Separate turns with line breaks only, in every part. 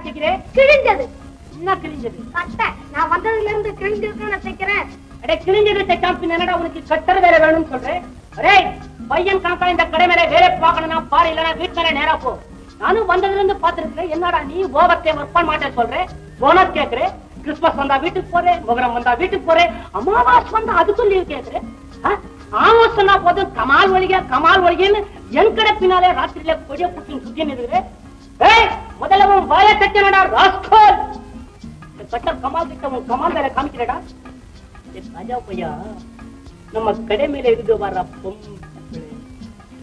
தைக்கிறேன்?
கிழிஞ்சது.
என்ன கிழிஞ்சது?
சட்டை. நான் வந்ததுல இருந்து கிழிஞ்சதுக்கு நான் தைக்கிறேன்.
அடே கிழிஞ்சது தைக்காம என்னடா உனக்கு கட்டர் வேலை வேணும்னு சொல்றேன்? அரே பையன் கணக்கா இந்த கடை மேல வேலை பார்க்கணும்னா பாரு, இல்லனா வீட்டு மேல நேரா போ. நானும் வந்ததுல இருந்து பாத்துருக்கேன். என்னடா நீ ஓவர்டே ஒர்க் பண்ண மாட்டேன்னு சொல்றேன்? போனஸ் கேக்குறேன். கிறிஸ்துமஸ் வந்தா வீட்டுக்கு போறேன், முகரம் வந்தா வீட்டுக்கு போறேன், அமாவாசை வந்தா அதுக்கும் லீவ் கேக்குறேன். ஆமா சொன்னா போதும் கமால் ஒழிகன்னு என் கடை பின்னாலே ராத்திரியில கொடிய புட்டி சுத்தி நிறுகிறேன். முதல்ல உன் வாய கட்டணடா ராஸ்கோல். கட்டர் கமால் கிட்ட உன் கமால் வேலை காமிக்கிறடா. ராஜா பையா நம்ம கடை மேல இருந்து வர்ற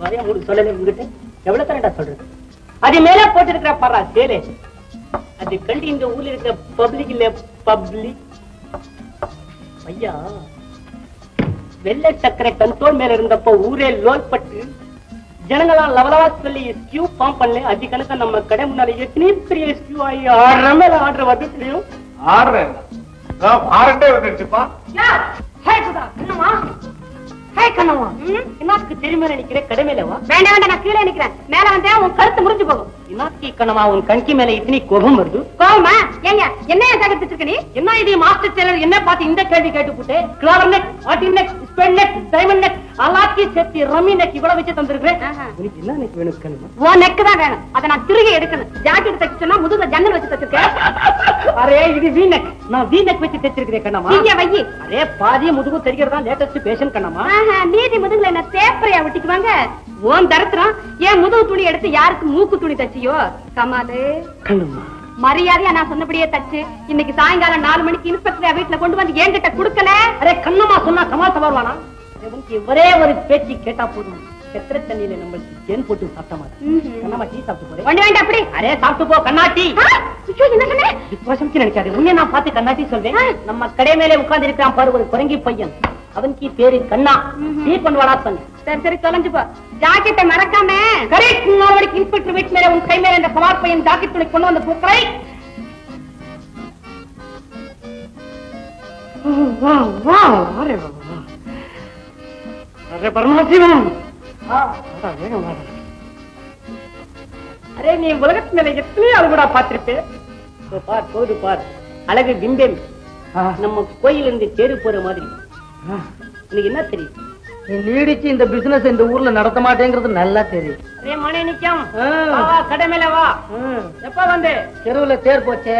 வாயா மூடு சொல்லல உங்ககிட்ட எவ்வளவு தரடா சொல்றது? அது மேல போட்டு இருக்கிற பாரா சேலே, அது கண்டி இந்த ஊர்ல இருக்கிற பப்ளிக் இல்ல பப்ளிக் ஐயா. வெள்ளை சக்கரை கண்ட்ரோல் மேல இருந்தப்போ ஊரே லோல் பட்டு ஜனங்களாம் லவலவா சொல்லி ஸ்கியூ ஃபார்ம் பண்ணல. அது கணக்கா நம்ம கடை முன்னால எத்தனை பெரிய ஸ்கியூ ஆகி ஆடுற மேல ஆடுற வந்து தெரியும்.
ஆடுறேன் வந்துருச்சுப்பா.
என்னத்துக்கு தெரியுமா நினைக்கிறேன்? கடை மேல வா.
வேண்டாம் வேண்டாம், நான் கீழே நிக்கிறேன். மேல வந்தா உன் கழுத்து முறிஞ்சு போகும்.
இனாக்கி கண்ணமா உன் கண்கி மேல இத்தனை கோபம் வருது?
கோவமா? ஏங்க என்ன தகர்த்து வச்சிருக்க நீ?
என்ன இது மாஸ்டர் டெய்லர் என்ன பார்த்து இந்த கேள்வி கேட்டு போட்டு கிளாவர் நெக், ஆட்டின் நெக், ஸ்பென் நெக், டைமண்ட் நெக் அல்லாக்கி சேர்த்து ரம்மி நெக் இவ்வளவு வச்சு தந்திருக்கிறேன். உனக்கு என்ன நெக் வேணும் கண்ணமா?
உன் நெக் தான் வேணும். அதை நான் திருகி எடுக்கணும். ஜாக்கெட் தைக்க சொன்னா முதுகுல ஜன்னல் வச்சு தச்சிருக்கேன்.
அரே இது வி நெக். நான் வி நெக் வச்சு தைச்சிருக்கிறேன் கண்ணமா.
நீங்க வையி.
அரே பாதி முதுகு தெரிகிறதா லேட்டஸ்ட் ஃபேஷன் கண்ணமா.
நீதி முதுகுல என்ன சேப்பரையா விட்டிக்குவாங்க? உன் தரத்திரம் ஏன் முதுகு துணி எடுத்து யாருக்கு மூக்கு துணி தச்சியோ? கமாலு
கண்ணமா
மரியாதையா நான் சொன்னபடியே தச்சு இன்னைக்கு சாயங்காலம் 4 மணிக்கு இன்ஸ்பெக்டர் வீட்டுல கொண்டு வந்து என்கிட்ட குடுக்கல.
அரே கண்ணமா சொன்னா கமால் சவால்வானா? ஒரே ஒரு பேச்சு கேட்டா போதும். செத்திர தண்ணியில நம்மளுக்கு தேன் போட்டு சாப்பிட்ட மாதிரி. கண்ணமா டீ சாப்பிட்டு போறேன்.
ஒண்ணு வேண்டாம் அப்படி.
அரே சாப்பிட்டு போ கண்ணாட்டி.
என்ன சொன்னேன்?
விசுவாசம் நினைக்காது. உன்னை நான் பார்த்து கண்ணாட்டி சொல்றேன். நம்ம கடை மேலே உட்கார்ந்து இருக்கிறான் பாரு ஒரு குரங்கி பையன். அவனுக்கு பேரு கண்ணா. டீ பண்ணுவாடா சொன்னேன்.
சரி சரி தொலைஞ்சு போ. ஜாக்கெட்டை மறக்காம.
கரெக்ட். 4 மணிக்கு இன்ஸ்பெக்டர் வீட்டு மேல உன் கை மேல இந்த சவார் பையன் ஜாக்கெட் துணி கொண்டு வந்து பூக்களை. அரே பரமசிவம். அரே நீ உலகத்து மேல எத்தனை அழகுடா பாத்திருப்பேன். பார் போது பார் அழகு பிம்பம் நம்ம கோயில் இருந்து தேரு போற மாதிரி. உனக்கு என்ன தெரியும்?
நீடிச்சு இந்த பிசினஸ் இந்த ஊர்ல நடத்த மாட்டேங்கிறது நல்லா தெரியும்.
அரே மணி நிக்கம் கடை மேல வா. எப்ப வந்து
தெருவுல தேர் போச்சே,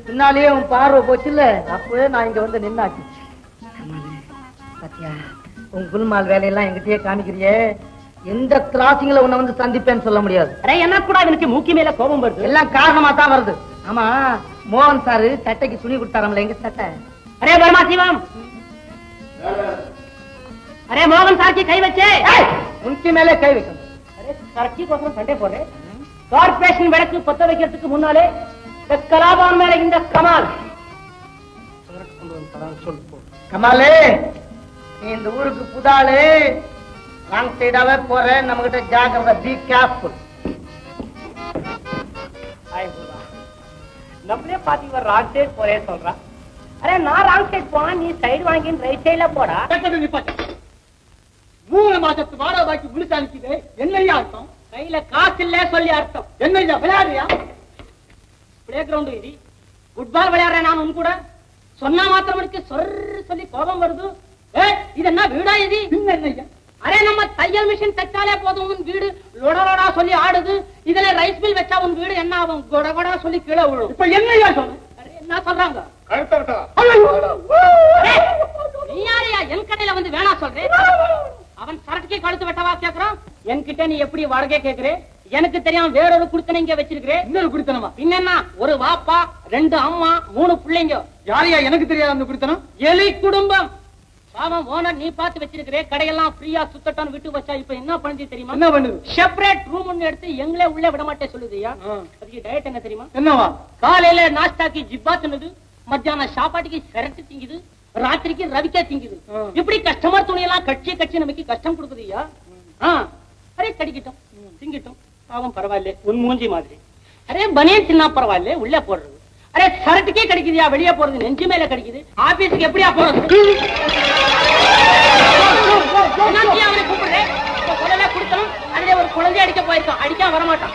பின்னாலேயே உன் பார்வை போச்சு இல்ல, அப்பவே நான் இங்க வந்து நின்னாச்சு. சத்யா உன் குல்மால் வேலையெல்லாம் எங்கிட்டயே காமிக்கிறியே, எந்த கிராசிங்ல உன்னை வந்து சந்திப்பேன்னு சொல்ல முடியாது.
அரே என்ன கூட எனக்கு மூக்கி மேல கோபம் வருது.
எல்லாம் காரணமா தான் வருது. ஆமா மோகன் சாரு சட்டைக்கு துணி கொடுத்தாரம்ல, எங்க சட்டை?
அரே பரமசிவம். அரே மோகன் சார்க்கு கை வச்சே.
உனக்கு மேலே கை வைக்கணும்.
அரே சர்க்கி கோசம் சண்டை போடுறேன். கார்பரேஷன் விளக்கு பத்த வைக்கிறதுக்கு முன்னாலே இந்த கலாபான் மேல இந்த கமால்.
கமாலே நீ இந்த ஊருக்கு புதாளு, ராங் சைடாவே போற, நம்ம கிட்ட ஜாக்கிரதை, பி கேர்ஃபுல்.
நம்மளே பாத்தி ஒரு ராங் சைடு போறேன்னு சொல்றான். அரே நான் ராங் சைடு போனா நீ சைடு வாங்கி ரைட் சைடுல போடா.
3 மாசத்து வாடகை பாக்கி விழுத்து அனுப்பிது. என்னையா அர்த்தம்?
கையில காசு இல்ல சொல்லி அர்த்தம்.
என்னையா விளையாடுறியா?
பிளே கிரவுண்ட் இது. ஃபுட்பால் விளையாடுறேன் நான் உன் கூட. சொன்னா மாத்திரமணிக்கு சொல்லி கோபம் வருது. இது என்ன வீடா இது?
என்னையா?
அரே நம்ம தையல் மிஷின் தைச்சாலே போதும் உன் வீடு லொடலோடா சொல்லி ஆடுது. இதுல ரைஸ் மில் வச்சா உன் வீடு என்ன ஆகும்? கொடகொடா சொல்லி கீழே விழும்.
இப்ப என்னையா சொல்ற?
என்ன சொல்றாங்க? நீ யாரையா என் கடையில வந்து வேணா சொல்றேன்? அவன் சரட்டுக்கே கழுத்து வெட்டவா கேக்குறான். என்கிட்ட நீ எப்படி வாடகை கேக்குற? எனக்கு தெரியும் வேறொரு குடுத்தனை இங்க வச்சிருக்கிறேன்.
இன்னொரு குடித்தனமா?
பின்னா ஒரு வாப்பா 2 அம்மா 3 பிள்ளைங்க.
யாரையா எனக்கு தெரியாது அந்த குடித்தனம்?
எலி குடும்பம். பாவம் ஓனர் நீ பார்த்து வச்சிருக்கிறே. கடையெல்லாம் ஃப்ரீயா சுத்தட்டான்னு விட்டு வச்சா இப்ப என்ன பண்ணுது தெரியுமா?
என்ன பண்ணுது?
செப்பரேட் ரூம் ஒன்னு எடுத்து எங்களே உள்ளே விட மாட்டே சொல்லுதுயா. அதுக்கு டயட் என்ன தெரியுமா?
என்னவா?
காலையில நாஸ்டாக்கு ஜிப்பா தின்னுது, மத்தியானம் சாப்பாட்டுக்கு சரட்டு திங்குது, ராத்திரிக்கு ரவிக்கா திங்குது. இப்படி கஸ்டமர் துணியெல்லாம் கட்சி நமக்கு கஷ்டம் கொடுக்குதுயா. அரே கடிக்கிட்டோம் திங்கிட்டோம் பாவம் பரவாயில்ல உன் மூஞ்சி மாதிரி. அரே பனியன் தின்னா பரவாயில்ல உள்ளே போடுறது. அரே சரட்டுக்கே கிடைக்குதுயா, வெளியே போறது நெஞ்சு மேல கிடைக்குது. ஆபீஸுக்கு எப்படியா போறது? அவனை கூப்பிடுறேன். குழந்தை கொடுத்தோம். அதுல ஒரு குழந்தை அடிக்க போயிருக்கான். அடிக்காம வரமாட்டான்.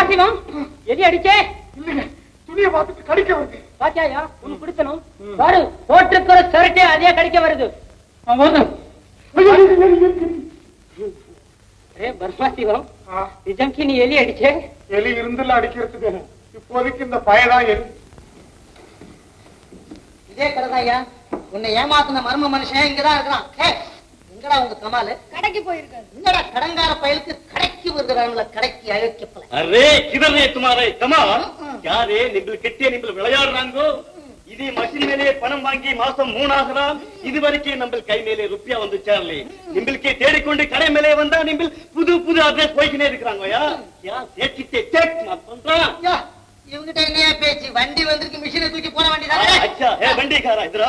பரமாசிவம் எலி அடிச்சே
இல்லைங்க துணியை பார்த்துட்டு கடிக்க வருது.
பாத்தியாயா உனக்கு பிடிச்சனும் பாரு போட்டிருக்கிற சரட்டே அதே கடிக்க வருது. பரமாசிவம் நிஜம்கி நீ எலி அடிச்சே?
எலி இருந்துல அடிக்கிறதுக்கு இப்போதைக்கு இந்த பயதான் எலி.
இதே கடைதாயா உன்னை ஏமாத்தின மர்ம மனுஷன் இங்கதான் இருக்கிறான். எங்கடா உங்க கமாலு?
கடைக்கு போயிருக்காரு.
என்னடா கடங்கார பயலுக்கு கடைக்கு வருகிறாங்கள, கடைக்கு அழைக்கப்பல.
அரே கிதர் துமாரே கமால் யாரே நீங்கள் கெட்டிய நீங்கள் விளையாடுறாங்கோ. இது மஷின் மேலே பணம் வாங்கி மாசம் 3 ஆகலாம். இதுவரைக்கும் நம்ம கை மேலே ருப்பியா வந்து சேரலே. நிம்பளுக்கே தேடிக்கொண்டு கடை மேலே வந்தா நிம்பள் புது புது அட்ரஸ் போய்க்கினே இருக்கிறாங்க.
இவங்கிட்ட என்ன பேச்சு? வண்டி வந்திருக்கு, மிஷினை தூக்கி போன வண்டி
வண்டிக்காரா இதுரா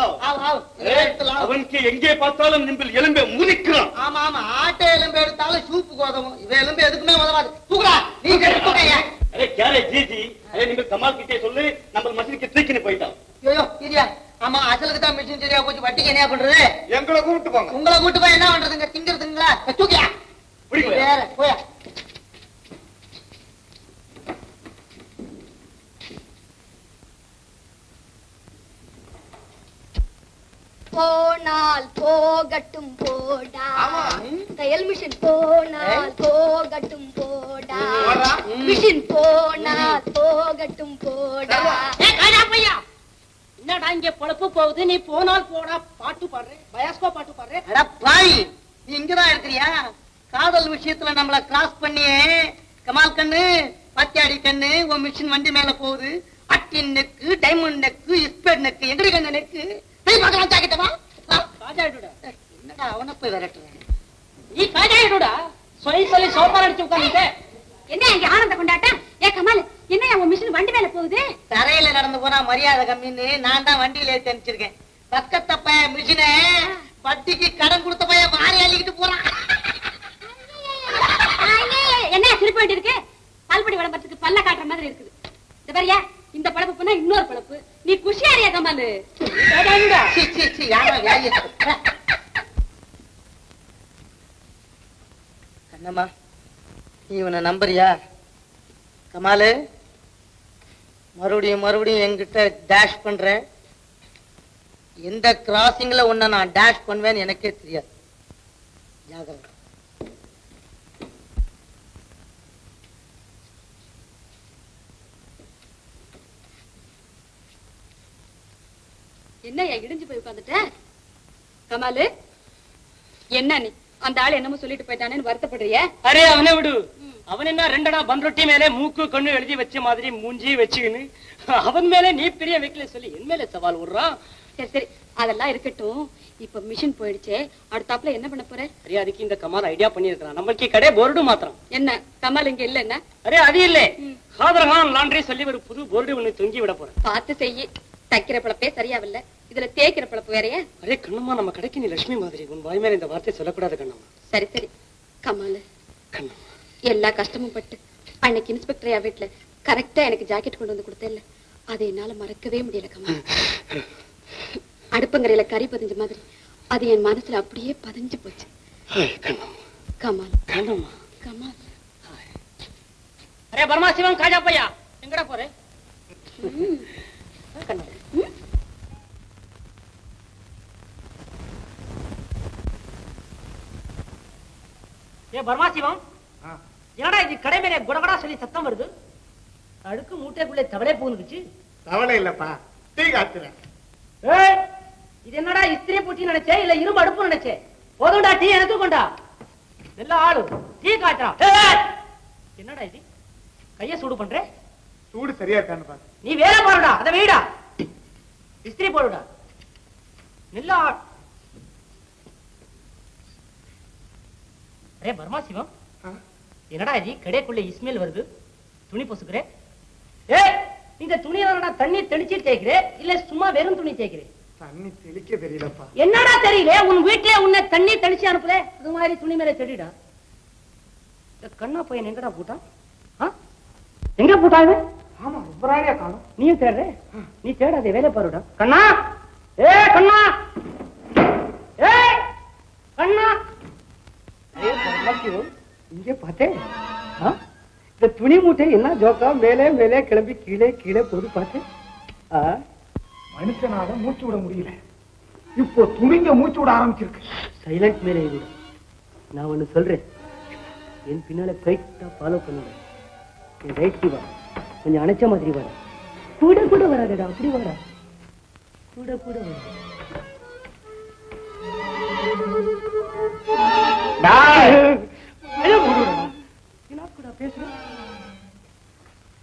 அவனுக்கு எங்கே பார்த்தாலும் நிம்பள் எலும்பை முறிக்கிறான்.
ஆமா ஆமா, ஆட்டை எலும்பு எடுத்தாலும் சூப்புக்கு உதவும். இவன் எலும்பு எதுக்குமே உதவாது. தூக்குறா நீங்க தூக்கையா.
அரே கேரே ஜிஜி அரே நீங்கள் கமால் கிட்டே சொல்லு நம்ம மஷினுக்கு தூக்கின்னு போயிட்டான்.
ஐயோ இரியா, ஆமா அசலுக்கு தான் மிஷின் சரியா போச்சு. வட்டிக்கு என்ன பண்றது?
எங்களை கூப்பிட்டு போங்க.
உங்களை கூட்டு போய் என்ன பண்றதுங்க? திங்கிறதுங்களா? தூக்கியா வேற போயா.
போனால் போகட்டும் போடா, தையல் மிஷின் போனால் போகட்டும் போடா, மிஷின் போனால் போகட்டும் போடா.
என்னடா இங்க பொழப்பு போகுது? நீ போனால் போடா பாட்டு பாடுற, பயாஸ்கோ பாட்டு பாடுற.
அட பாய், நீ இங்கதான் இருக்கிறியா? காதல் விஷயத்துல நம்மள கிராஸ் பண்ணியே கமால் கண்ணு, பாத்தியாடி கண்ணு, உன் மிஷின் வண்டி மேல போகுது. அட்டின் neck, diamond neck, spade neck, எங்கடி கண்ணு நெக்கு. என்னடா அவனை போய் விரட்டுற?
நீ காஜாயிடுடா சொல்லி சோப்பார் அடிச்சு உட்கார்ந்து.
என்ன இங்க ஆனந்த கொண்டாட்டம்? ஏ கமால், என்ன உன் மிஷின் வண்டி மேல போகுது?
தரையில நடந்து போனா மரியாதை கம்மின்னு நான் தான் வண்டியில ஏத்தி அனுப்பிச்சிருக்கேன். பக்கத்த பையன் மிஷின வட்டிக்கு கடன் கொடுத்த பையன் வாரி அள்ளிக்கிட்டு போறான்.
என்ன திருப்பி வேண்டி இருக்கு? பால்படி விளம்பரத்துக்கு பல்ல காட்டுற மாதிரி இருக்குது. இந்த பாரியா, இந்த பழப்பு பண்ணா இன்னொரு பழப்பு. நீ குஷியாரியா கமாலு?
கண்ணம்மா, நீ இவனை நம்புறியா? கமாலு மறுபடியும் என்கிட்ட டேஷ் பண்ற. எந்த கிராசிங்ல உன்னை நான் டேஷ் பண்ணுவேன்னு எனக்கே தெரியாது. ஜாகிரதை.
என்ன இடிஞ்சு போய் உட்கார்ந்துட்ட கமாலு? என்ன நீ அந்த ஆள் என்னமோ சொல்லிட்டு போயிட்டானேன்னு வருத்தப்படுறிய?
அரே அவனை விடு. அவன் என்ன ரெண்டடா பன்ரொட்டி மேலே மூக்கு கண்ணு எழுதி வச்ச மாதிரி மூஞ்சி வச்சுக்கின்னு அவன் மேலே நீ பெரிய வைக்கல சொல்லி என் மேல சவால் விடுறான்.
சரி சரி, அதெல்லாம் இருக்கட்டும். இப்ப மிஷின் போயிடுச்சே, அடுத்தாப்புல என்ன பண்ண போற?
அரே அதுக்கு இந்த கமால் ஐடியா பண்ணி இருக்கான். நம்மளுக்கு கடை போர்டு மாத்திரம்.
என்ன கமால் இங்க இல்ல? என்ன
அரே அது இல்ல, காதர்கான் லாண்டரி சொல்லி ஒரு புது போர்டு ஒண்ணு தொங்கி விட போறேன்.
பார்த்து செய்ய. தைக்கிற பழப்பே சரியாவில்ல, இதுல தேய்க்கிற பழப்பு வேறையா?
அரே கண்ணம்மா, நம்ம கடைக்கு நீ லட்சுமி மாதிரி. உன் வாய் மேல இந்த வார்த்தை சொல்லக்கூடாது கண்ணம்மா.
சரி சரி கமாலு,
கண்ணம்மா
எல்லா கஷ்டமும் பட்டு அன்னைக்கு இன்ஸ்பெக்டர் வீட்டுல கரெக்டா எனக்கு ஜாக்கெட் கொண்டு வந்து கொடுத்தேன்ல, அதை என்னால மறக்கவே முடியல கமால். அடுப்பங்கரையில கறி பதிஞ்ச மாதிரி அது என் மனசுல அப்படியே பதிஞ்சு போச்சு. கமால்
கண்ணம்மா
கமால்.
அரே பரமாசிவம் காஜா பையா, எங்கடா போறே? ஏ பரமாசிவம், என்னடா இது கடை மேலே குடகடா சொல்லி சத்தம் வருது? அழுக்கு மூட்டைக்குள்ளே தவளை பூந்துச்சு.
தவளை இல்லப்பா, டீ காத்துறேன்.
இது என்னடா இஸ்திரி பூச்சி நினைச்சே இல்ல இரும்பு அடுப்பு நினைச்சே? போதும்டா டீ எனக்கு கொண்டா. நல்ல ஆளு டீ காய்ச்சா. என்னடா இது கைய சூடு பண்ற?
சூடு சரியா இருக்கான்னு பாரு.
நீ வேலை பாருடா, அதை வெயிடா, இஸ்திரி போடுடா. நல்ல ஆள். அரே பரமாசிவம், என்னடா இது கடைக்குள்ள இஸ்மேல் வருது? துணி பொசுக்குற? ஏ இந்த துணியை தண்ணி தெளிச்சு தேய்க்கிறே இல்ல சும்மா வெறும் துணி தேய்க்கிறே?
தண்ணி தெளிக்க தெரியலப்பா.
என்னடா தெரியல? உன் வீட்லயே உன்னை தண்ணி தெளிச்சு அனுப்புல, அது மாதிரி துணி மேல தெளிடா. கண்ணா பையன் எங்கடா போட்டான்? எங்க போட்டாங்க?
ஆமா ரொம்ப நாளையா காணும்.
நீயும் தேடுற? நீ தேடாதே, வேலை பாருடா. கண்ணா, ஏ கண்ணா, ஏ கண்ணா. இங்கே பார்த்தேன். இந்த துணி மூட்டை என்ன ஜோக்கா மேலே மேலே கிளம்பி கீழே கீழே போது பார்த்தேன்.
மனுஷனால மூச்சு விட முடியல, இப்போ துணிங்க மூச்சு விட ஆரம்பிச்சிருக்கு.
சைலண்ட் மேலே விடு. நான் ஒண்ணு சொல்றேன், என் பின்னால கைட்டா ஃபாலோ பண்ணுவேன். என் ரைட்லி வர கொஞ்சம் அணைச்ச மாதிரி வர, கூட கூட வராதடா, அப்படி வர, கூட கூட வர. பேசுறேன்.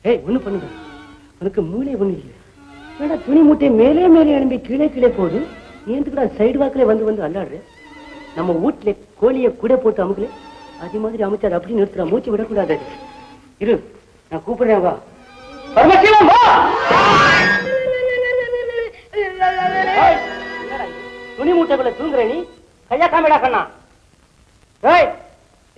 ஏய், ஒண்ணு பண்ணுங்க, உனக்கு மூளை ஒண்ணு இல்லை. ஏன்னா துணி மூட்டை மேலே மேலே அனுப்பி கீழே கீழே போகுது. நீ எதுக்குடா சைடு வாக்கிலே வந்து வந்து அல்லாடுற? நம்ம வீட்டுல கோழியை கூட போட்டு அமுக்கல, அதே மாதிரி அமைச்சாரு. அப்படி நிறுத்துறா, மூச்சு விடக்கூடாது. இரு, நான் கூப்பிடுறேன், வா. பரமசிவம் வா. துணி மூட்டைக்குள்ள தூங்குற நீ, கையா காமிடா கண்ணா. ஏய்,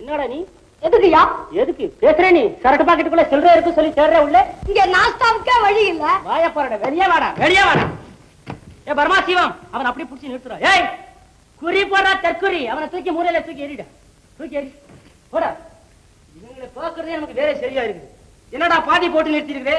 என்னடா நீ?
எதுக்குயா?
எதுக்கு பேசுற நீ? சரட்டு பாக்கெட்டுக்குள்ள சில்லறை இருக்கு சொல்லி சேர்ற உள்ள.
இங்க நாஸ்தாவுக்கே வழி இல்ல.
வாய போறட, வெளியே வாடா, வெளியே வாடா. ஏ பரமாசிவம், அவன் அப்படி புடிச்சு நிறுத்துறா. ஏய், குறி போடா தெற்குறி, அவனை தூக்கி மூலையில தூக்கி எறிடா, தூக்கி எறி போடா. இவங்களை பாக்குறதே நமக்கு வேற சரியா இருக்குது. என்னடா பாதி போட்டு நிறுத்திருக்குது?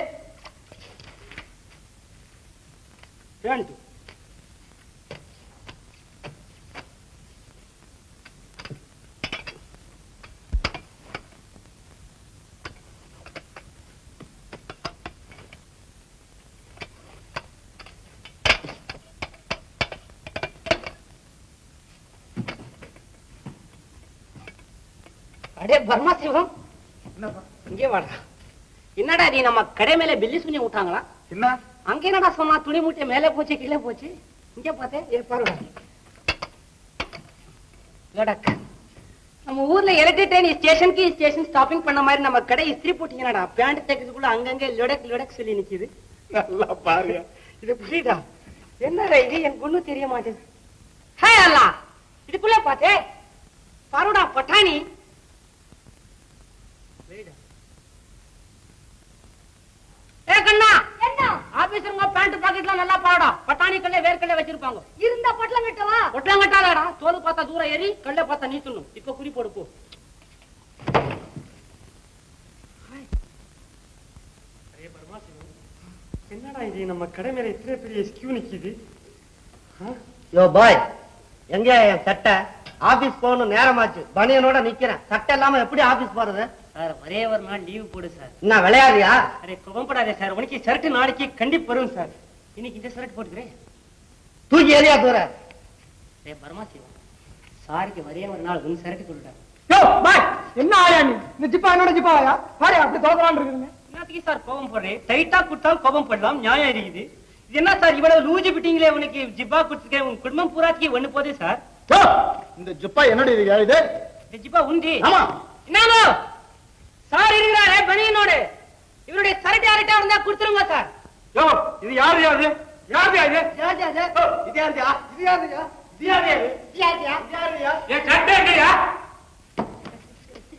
அடே பரமாசிவம், இங்கே வாடா. என்னடா நீ நம்ம கடை மேல பில்லிஸ் பண்ணி விட்டாங்களா?
என்ன
அங்க என்னடா சொன்னா துணி மூட்டை மேலே போச்சு கீழே போச்சு? இங்க பார்த்தேன் பாருடா. நம்ம ஊர்ல எலக்ட்ரிக் ட்ரெயின் ஸ்டேஷனுக்கு ஸ்டேஷன் ஸ்டாப்பிங் பண்ண மாதிரி நம்ம கடை இஸ்திரி போட்டீங்கடா. பேண்ட் தைக்கிறதுக்குள்ள அங்கங்க லொடக் லொடக் சொல்லி நிக்குது.
நல்லா பாரு,
இது புரியுதா? என்னடா இது, எனக்கு ஒண்ணும் தெரிய மாட்டேது. ஹே அல்லா, இதுக்குள்ள பார்த்தே பாருடா பட்டாணி. பேண்ட் பாக்கெட்லாம் நல்லா பாடா. பட்டாணி கல்ல வேர்க்கல்ல வச்சிருப்பாங்க.
இருந்தா பொட்டலங்கட்டவா?
பொட்டலங்கட்டாடா. தோல் பார்த்தா தூரம் ஏறி, கல்ல பார்த்தா நீத்தணும். இப்ப குறி போடு போ. என்னடா இது, நம்ம கடை மேல இத்தனை பெரிய ஸ்கியூ நிக்குது.
யோ பாய், எங்க என் சட்டை? ஆபீஸ் போகணும், நேரமாச்சு. பனியனோட நிக்கிறேன், சட்டை இல்லாம எப்படி ஆபீஸ் போறது?
சார், ஒரே ஒரு நாள் லீவு போடு சார்.
என்ன விளையாடுறியா?
அரே கோபப்படாதே சார், உனக்கு ஷர்ட் நாளைக்கு கண்டிப்பா வரும் சார். இன்னைக்கு இந்த ஷர்ட் போட்டுக்கிறேன்,
தூக்கி எறியா தூர.
ஏ பரமாசிவம், சாருக்கு ஒரே ஒரு நாள் உன் ஷர்ட் கொடுத்தாரு.
யோ பாய், என்ன ஆயா நீ? இந்த ஜிப்பா என்னோட ஜிப்பாயா? பாரு, அப்படி தோக்கலான்னு இருக்குங்க.
என்னத்துக்கு சார் கோபம் போடுறேன்? டைட்டா கொடுத்தாலும் கோபம் போடலாம், நியாயம் இருக்குது. இது என்ன சார் இவ்வளவு லூஜி பிட்டிங்களே? உனக்கு ஜிப்பா கொடுத்துருக்கேன், உன் குடும்பம் பூராத்துக்கு ஒண்ணு போதே சார்.
இந்த ஜிப்பா என்னோட இது?
இந்த ஜிப்பா உண்டி.
ஆமா.
என்னங்கோ சார் இருக்கிறாரே பனியனோடு, இவருடைய சரட்டு யார்கிட்ட இருந்தா கொடுத்துருங்க சார்.
யோ, இது யாரு யாரு? யாரு யாரு?
யார் யாரு?
இது யாருயா? இது யாருயா? இது யாரு?
யார் யார்?
இது யாருயா?
ஏ சட்டை எங்கயா?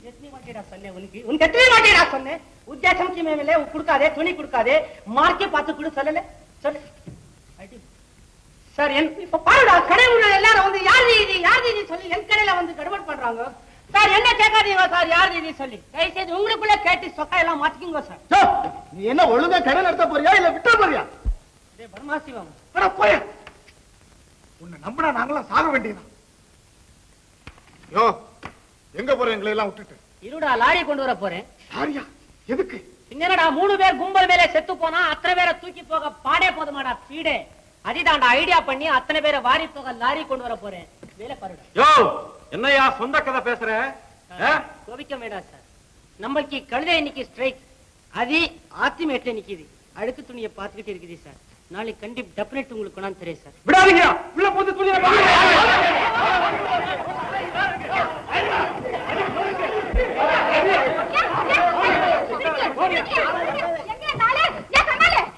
எத்தனை வாட்டிடா சொன்னேன் உனக்கு? உனக்கு எத்தனை வாட்டிடா சொன்னேன்? உத்தேசம்க்கு மேலே கொடுக்காதே, துணி கொடுக்காதே, மார்க்கே பார்த்து கொடு சொல்லல. சொல்லு சார். இப்ப பாருடா, கடை உள்ள எல்லாரும் வந்து யாரு இது யாரு இது சொல்லி என் கடையில வந்து கடுபட் பண்றாங்க சார். என்ன கேட்காதீங்க சார், யாரு இது சொல்லி. தயவுசெய்து உங்களுக்குள்ள கேட்டு சொக்கா எல்லாம் மாத்திக்கிங்க சார்.
நீ என்ன ஒழுங்கா கடை நடத்த போறியா இல்ல விட்ட போறியா?
பரமாசிவம்,
போய உன்னை நம்பினா நாங்களாம் சாக வேண்டியதான். யோ, எங்க போற எங்களை எல்லாம் விட்டுட்டு?
இருடா, லாரி கொண்டு வர போறேன்.
யாரியா? எதுக்கு?
என்னடா 3 பேர் கும்பல் மேலே செத்து போனா அத்தனை பேரை தூக்கி போக பாடே போதுமாடா பீடே. அதிதாண்டா ஐடியா பண்ணி அத்தனை பேரை வாரி போக லாரி கொண்டு வர போறேன். வேலை பாருடா.
யோ, என்னையா சொந்த கதை பேசுற?
கோபிக்க வேண்டாம் சார், நம்மளுக்கு கழுதை இன்னைக்கு ஸ்ட்ரைக். அது ஆத்திமேட்ல நிக்குது, அழுக்கு துணியை பார்த்துக்கிட்டு இருக்குது சார். நாளைக்கு கண்டிப்பா டெபினெட் உங்களுக்கு கொண்டாந்து தெரியும் சார்.
விடாதீங்க, உள்ள போட்டு துணியை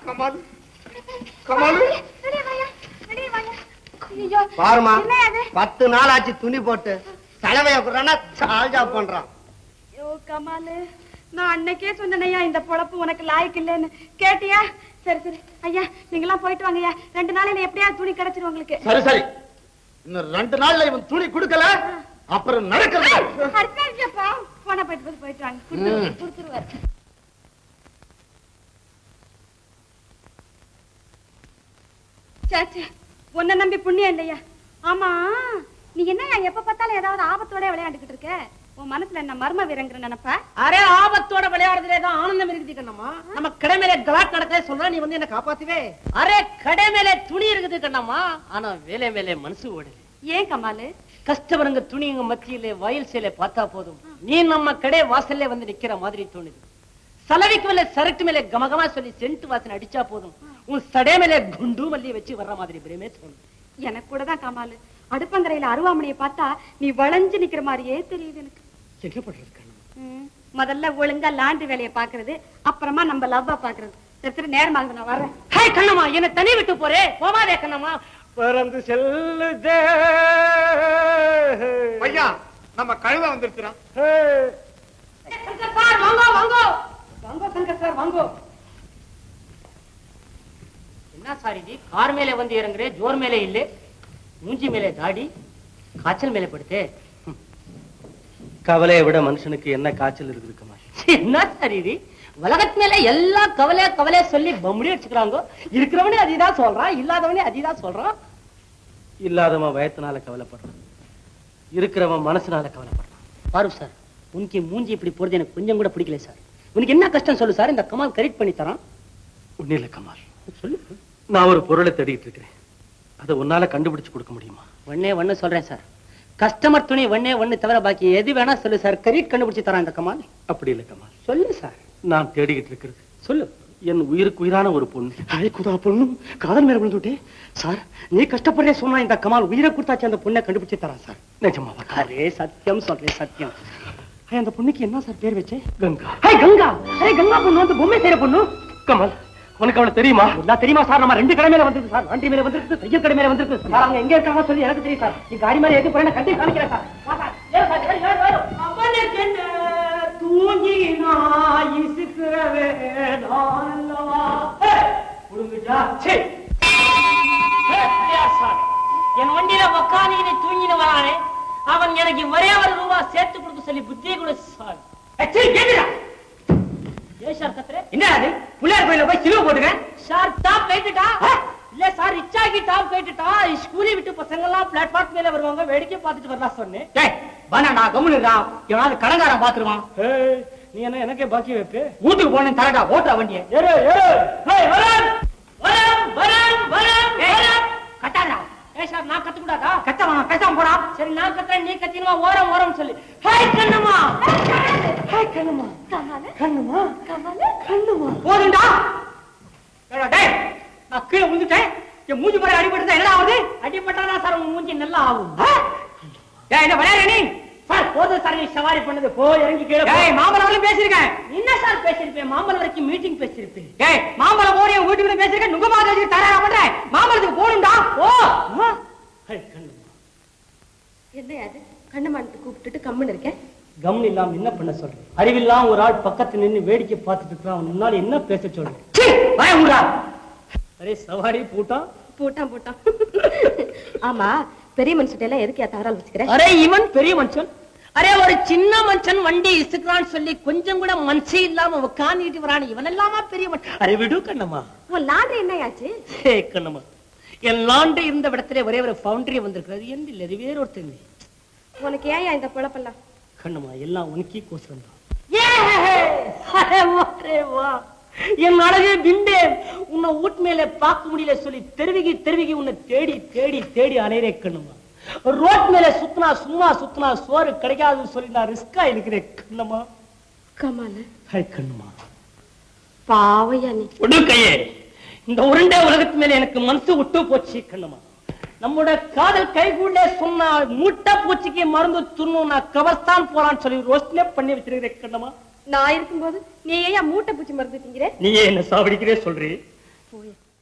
கமால் கமால்.
பாருமா, 10 நாள் ஆச்சு துணி போட்டு. தலைவைய குறானா சால்ஜா பண்றான்.
யோ கமாலு, நான் அன்னைக்கே சொன்னேன்யா இந்த பொழப்பு உனக்கு லாய்க்கு இல்லைன்னு. கேட்டியா? சரி சரி ஐயா, நீங்களாம் போயிட்டு வாங்கய்யா. 2 நாளையில எப்படியாவது துணி கிடைச்சிரும் உங்களுக்கு.
சரி சரி, இன்னும் 2 நாள்ல இவன் துணி கொடுக்கல அப்புறம் நடக்கிறது.
போனா போயிட்டு வாங்க. கொடுத்துருவாரு. சேச்சே, உன்னை நம்பி புண்ணியம் இல்லையா? ஆமா, நீ என்ன எப்ப பார்த்தாலும் ஏதாவது ஆபத்தோட விளையாண்டுகிட்டு இருக்க? உன் மனசுல என்ன மர்ம வீரங்கிற நினைப்ப?
அரே, ஆபத்தோட விளையாடுறதுலேதான் ஆனந்தம் இருக்குது கண்ணம்மா. நம்ம கடை மேல கலாட் நடக்க சொல்ற, நீ வந்து என்ன காப்பாத்துவே? அரே, கடை மேல துணி இருக்குது கண்ணம்மா, ஆனா வேலை மேல மனசு ஓடுது.
ஏன் கமாலு?
கஷ்டவரங்க துணிங்க மத்தியில வயல் சேலை பார்த்தா போதும், நீ நம்ம கடை வாசல்ல வந்து நிக்கிற மாதிரி தோணுது. சலவைக்கு மேல சரட்டு மேல கமகமா சொல்லி சென்ட் வாசனை அடிச்சா போதும், உன் சடை மேல குண்டு மல்லி வச்சு வர்ற மாதிரி பிரமே தோணுது.
எனக்கு கூட தான் கமாலு. அடுப்பங்கரையில அருவாமனையை பார்த்தா நீ வளைஞ்சு நிக்கிற மாதிரியே தெரியுது எனக்கு.
என்ன பண்றது கண்ணம்மா?
முதல்ல ஒழுங்கா லாண்ட்ரி வேலையை பாக்குறது, அப்புறமா நம்ம லவ்வா பாக்குறது. சரி நேரமாக நான் வர்றேன்.
ஹாய் கண்ணம்மா, என்ன தனி விட்டு போறே, போவாதே கண்ணம்மா. பறந்து செல்லுதே
ஐயா, நம்ம கழுத வந்துருச்சுடா.
சங்கர் சார் வாங்கோ வாங்கோ வாங்கோ. சங்கர் சார் வாங்கோ. என்ன சார் இது, கார் மேலே வந்து இறங்குறே, ஜோர் மேலே இல்ல, மூஞ்சி மேலே தாடி, காய்ச்சல் மேலே படுத்தே.
கவலையை விட மனுஷனுக்கு என்ன காய்ச்சல் இருக்குது கமால்?
என்ன சார் இது, உலகத்து மேல எல்லா கவலையா சொல்லி பம்படி அடிச்சுக்கிறாங்க. இருக்கிறவனே அதிதான் சொல்றான், இல்லாதவனே அதிதான் சொல்றான்.
இல்லாதவன் வயத்தினால கவலைப்படுறான், இருக்கிறவன் மனசுனால கவலைப்படுறான்.
பாரு சார், உனக்கு மூஞ்சி இப்படி போறது எனக்கு கொஞ்சம் கூட பிடிக்கல சார். உனக்கு என்ன கஷ்டம் சொல்லு சார், இந்த கமால் கரெக்ட் பண்ணி தரான்.
ஒண்ணு இல்ல கமால்,
சொல்லு.
நான் ஒரு பொருளை தேடிட்டு இருக்கிறேன், அதை உன்னால கண்டுபிடிச்சு கொடுக்க முடியுமா?
ஒண்ணே சொல்றேன் சார், கஸ்டமர் துணி ஒண்ணே தவிர பாக்கி எது வேணா சொல்லு சார், கரெக்ட் கண்டுபிடிச்சு தரான் இந்த கமால்.
அப்படி இல்ல கமால்,
சொல்லு சார்.
நான் தேடிக்கிட்டு இருக்கிறது
சொல்லு.
என் உயிருக்கு உயிரான ஒரு பொண்ணு.
அழைக்குதா பொண்ணு, காதல் மேல விழுந்துட்டே சார். நீ கஷ்டப்படுறே சொன்னா இந்த கமால் உயிரை கொடுத்தாச்சு அந்த பொண்ணை கண்டுபிடிச்சு தரான் சார்.
நிஜமாவா?
அரே சத்தியம் சொல்றேன், சத்தியம். அந்த பொண்ணுக்கு என்ன சார் பேர் வச்சே?
கங்கா.
கங்கா. அரே கங்கா பொண்ணு வந்து பொம்மை செய்யற பொண்ணு.
கமால், உனக்கு அவளை தெரியுமா?
எல்லாம் தெரியுமா சார், நம்ம 2 கடை மேல வந்திருக்கு சார், வண்டி மேல வந்திருக்கு, தையல் கடை மேல வந்திருக்கு சார். அவங்க எங்க இருக்காங்க சொல்லி எனக்கு தெரியும் சார். நீ காடி மேல ஏத்து போறேன்னு கட்டி காமிக்கிறேன் சார். வா சார், ஏறு சார், ஏறு. அவனுக்கு என்ன தூங்கி நான் இசுக்குறவே நான்லவா. புடுங்குஜா. சீ. சார், என் வண்டியில உக்காந்து தூங்கின வரானே, அவன் எனக்கு ஒரே ஒரு ரூபா சேர்த்து கொடுக்க சொல்லி புத்தியை கொடு சார். ஏன் சார் கத்துறே? என்ன அது, புள்ளையார் கோயில போய் சிலுவை போட்டுக்கேன் சார். டாப் போயிட்டுட்டா இல்ல சார், ரிச்சாகி டாப் போயிட்டுட்டா. ஸ்கூலை விட்டு பசங்க எல்லாம் பிளாட்பார்ம் மேல வருவாங்க, வேடிக்கை பார்த்துட்டு வரலாம் சொன்னேன். வேணாடா, கம்முனுடா, எவனாவது கடங்காரன் பாத்துருவான். நீ என்ன எனக்கே பாக்கி வைப்பு? வீட்டுக்கு போனேன் தரடா, ஓட்டுற வண்டியை. கட்டாடா. சார் நான் கத்து கூடாதா? கத்தவா, பேசாம போடா. சரி நான் கத்துறேன், நீ கத்தினுவா. ஓரம் சொல்லி. Hi Kannamma, hi Kannamma. கண்ணம்மா கண்ணம்மா போதுண்டா. டேய், நான் கீழே விழுந்துட்டேன், என் மூஞ்சி பாரு அடிபட்டு என்ன ஆகுது? அடிபட்டாதான் சார் உங்க மூஞ்சி நல்லா ஆகும். என்ன விளையாடுற நீ? சார் போதும் சார், நீ சவாரி பண்ணது போ, இறங்கி கீழே. மாம்பழம் வரைக்கும் பேசிருக்கேன். என்ன சார் பேசிருப்பேன்? மாம்பழம் வரைக்கும் மீட்டிங் பேசிருப்பேன். மாம்பழம் போடி வீட்டுக்கு பேசிருக்கேன், நுங்க மாதிரி தயாரா பண்றேன். மாம்பழத்துக்கு போடுண்டா. ஓ
என்ன அது, கண்ணமானத்தை கூப்பிட்டுட்டு கம்முன்னு இருக்கேன்.
கவனம் இல்லாம என்ன பண்ண சொல்றேன்? அறிவில்லாம் ஒரு ஆள் பக்கத்துல நின்று வேடிக்கை பார்த்துட்டு இருக்கான், முன்னால என்ன பேச சொல்றேன்? அரே சவாரி பூட்டான்.
ஆமா, பெரிய மனுஷன் எல்லாம் எதுக்கு தவறால் வச்சுக்கிறேன்?
அரே இவன் பெரிய மனுஷன். அரே ஒரு சின்ன மனுஷன் வண்டி இசுக்கிறான்னு சொல்லி கொஞ்சம் கூட மனசே இல்லாம உட்காந்துட்டு வரான், இவன் எல்லாமா பெரிய மனுஷன். அரே விடு கண்ணம்மா.
உன் லாண்ட்ரி என்ன ஆச்சு?
கண்ணம்மா, என் லாண்ட்ரி இருந்த இடத்துல ஒரே ஒரு பவுண்டரி வந்திருக்கிறது, எந்த இல்ல அது வேற ஒருத்தர்.
உனக்கு ஏன் இந்த குழப்பெல்லாம்?
கண்ணம்மா, எல்லாம் உனக்கே கோசரம் தான். என் அழகே பிண்டே, உன்னை வீட்டு மேல பார்க்க முடியல சொல்லி தெருவிகி உன்னை தேடி அலையிறே கண்ணுமா. ரோட் மேல சும்மா சுத்தினா சோறு கிடைக்காதுன்னு சொல்லி நான் ரிஸ்கா இருக்கிறேன் கண்ணம்மா.
கமால
கண்ணுமா,
பாவையா நீ.
உடுக்கையே, இந்த உருண்டை உலகத்து மேல எனக்கு மனசு விட்டு போச்சு கண்ணம்மா. நம்மோட காதல் கைகூட சொன்னா மூட்டை பூச்சிக்கு மருந்து துண்ணும், நான் கவர்ஸ்தான் போலான்னு சொல்லி ரோஸ்ட்லே பண்ணி வச்சிருக்கிறேன் கண்ணம்மா.
நான் இருக்கும்போது நீ ஏன் மூட்டை பூச்சி மருந்து திங்கிற?
நீயே என்ன சாவடிக்கிறே சொல்றீ?
போய்